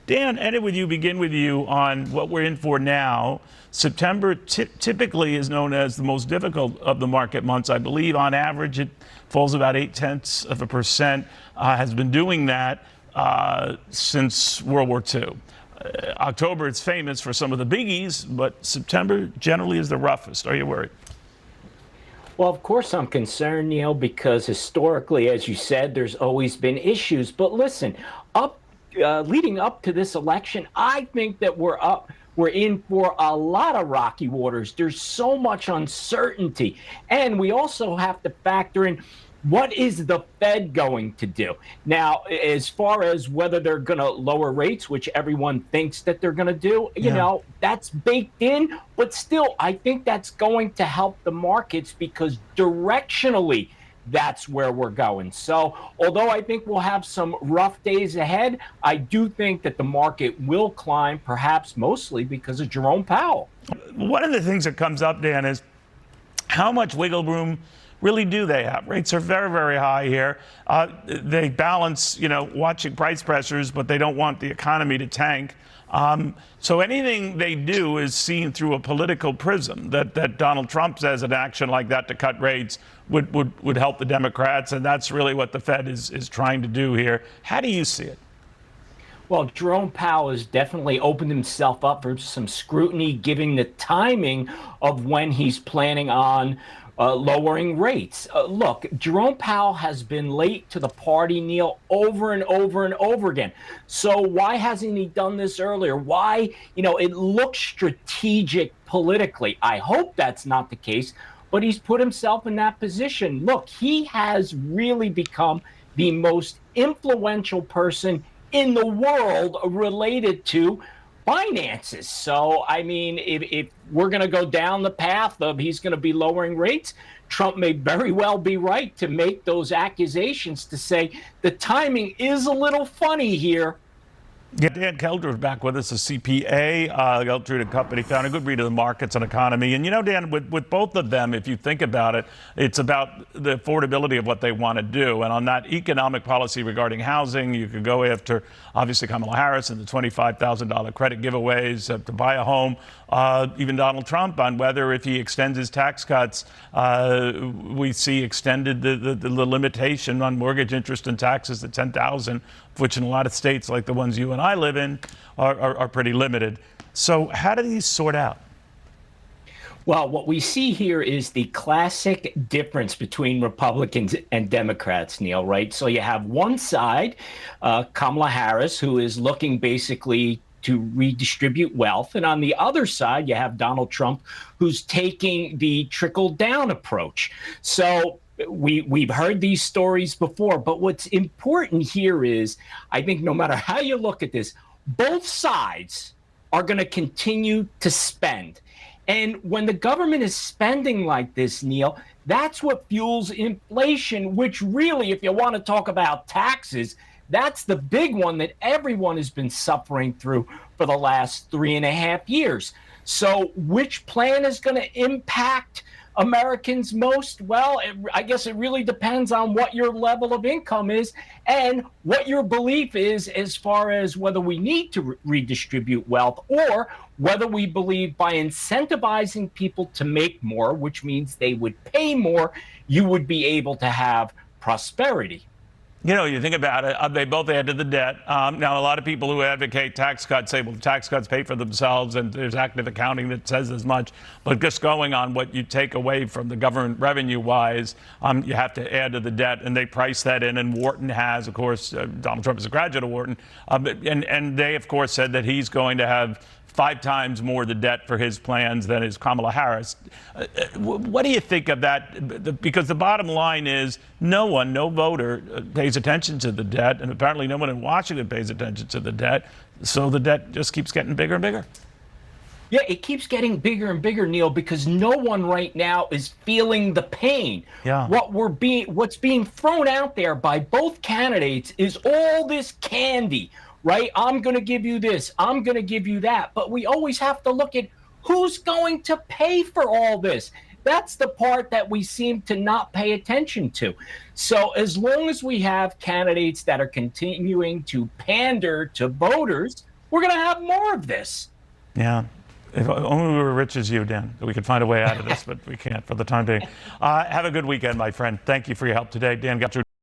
Dan, begin with you on what we're in for now. September typically is known as the most difficult of the market months. I believe on average it falls about 0.8%, has been doing that since World War II. October is famous for some of the biggies, but September generally is the roughest. Are you worried? Well, of course I'm concerned, Neil, because historically, as you said, there's always been issues. But listen, leading up to this election, I think that we're in for a lot of rocky waters. There's so much uncertainty. And we also have to factor in, what is the Fed going to do? Now, as far as whether they're going to lower rates, which everyone thinks that they're going to do, you know, that's baked in. But still, I think that's going to help the markets because directionally, that's where we're going. So although I think we'll have some rough days ahead, I do think that the market will climb, perhaps mostly because of Jerome Powell. One of the things that comes up, Dan, is how much wiggle room really do they have? Rates are very, very high here. They balance, watching price pressures, but they don't want the economy to tank. So anything they do is seen through a political prism. That Donald Trump says an action like that to cut rates would help the Democrats, and that's really what the Fed is trying to do here. How do you see it? Well, Jerome Powell has definitely opened himself up for some scrutiny, given the timing of when he's planning on lowering rates. Look, Jerome Powell has been late to the party, Neil, over and over and over again. So why hasn't he done this earlier? Why, it looks strategic politically. I hope that's not the case, but he's put himself in that position. Look, he has really become the most influential person in the world related to finances. So, I mean, if we're going to go down the path of he's going to be lowering rates, Trump may very well be right to make those accusations to say the timing is a little funny here. Yeah, Dan Geltrude back with us, a CPA, Geltrude and Company, found a good read of the markets and economy. And Dan, with both of them, if you think about it, it's about the affordability of what they want to do. And on that economic policy regarding housing, you could go after, obviously, Kamala Harris and the $25,000 credit giveaways to buy a home. Even Donald Trump on whether, if he extends his tax cuts, we see extended the limitation on mortgage interest and taxes to $10,000, which in a lot of states like the ones you and I live in are pretty limited. So how do these sort out? Well, what we see here is the classic difference between Republicans and Democrats, Neil, right? So you have one side, Kamala Harris, who is looking basically to redistribute wealth. And on the other side, you have Donald Trump, who's taking the trickle-down approach. So we've heard these stories before, but what's important here is, I think no matter how you look at this, both sides are going to continue to spend. And when the government is spending like this, Neil, that's what fuels inflation, which really, if you want to talk about taxes, that's the big one that everyone has been suffering through for the last 3.5 years. So which plan is going to impact Americans most? Well, I guess it really depends on what your level of income is and what your belief is as far as whether we need to redistribute wealth, or whether we believe by incentivizing people to make more, which means they would pay more, you would be able to have prosperity. You think about it, they both add to the debt. Now, a lot of people who advocate tax cuts say, well, tax cuts pay for themselves, and there's active accounting that says as much. But just going on what you take away from the government revenue-wise, you have to add to the debt, and they price that in. And Wharton has, of course, Donald Trump is a graduate of Wharton, and they, of course, said that he's going to have 5 times more the debt for his plans than is Kamala Harris. What do you think of that? Because the bottom line is no voter pays attention to the debt, and apparently no one in Washington pays attention to the debt. So the debt just keeps getting bigger and bigger. Yeah, it keeps getting bigger and bigger, Neil, because no one right now is feeling the pain. Yeah. What's being thrown out there by both candidates is all this candy. Right? I'm going to give you this. I'm going to give you that. But we always have to look at who's going to pay for all this. That's the part that we seem to not pay attention to. So as long as we have candidates that are continuing to pander to voters, we're going to have more of this. Yeah. If only we were rich as you, Dan, we could find a way out of this, but we can't for the time being. Have a good weekend, my friend. Thank you for your help today. Dan Geltrude.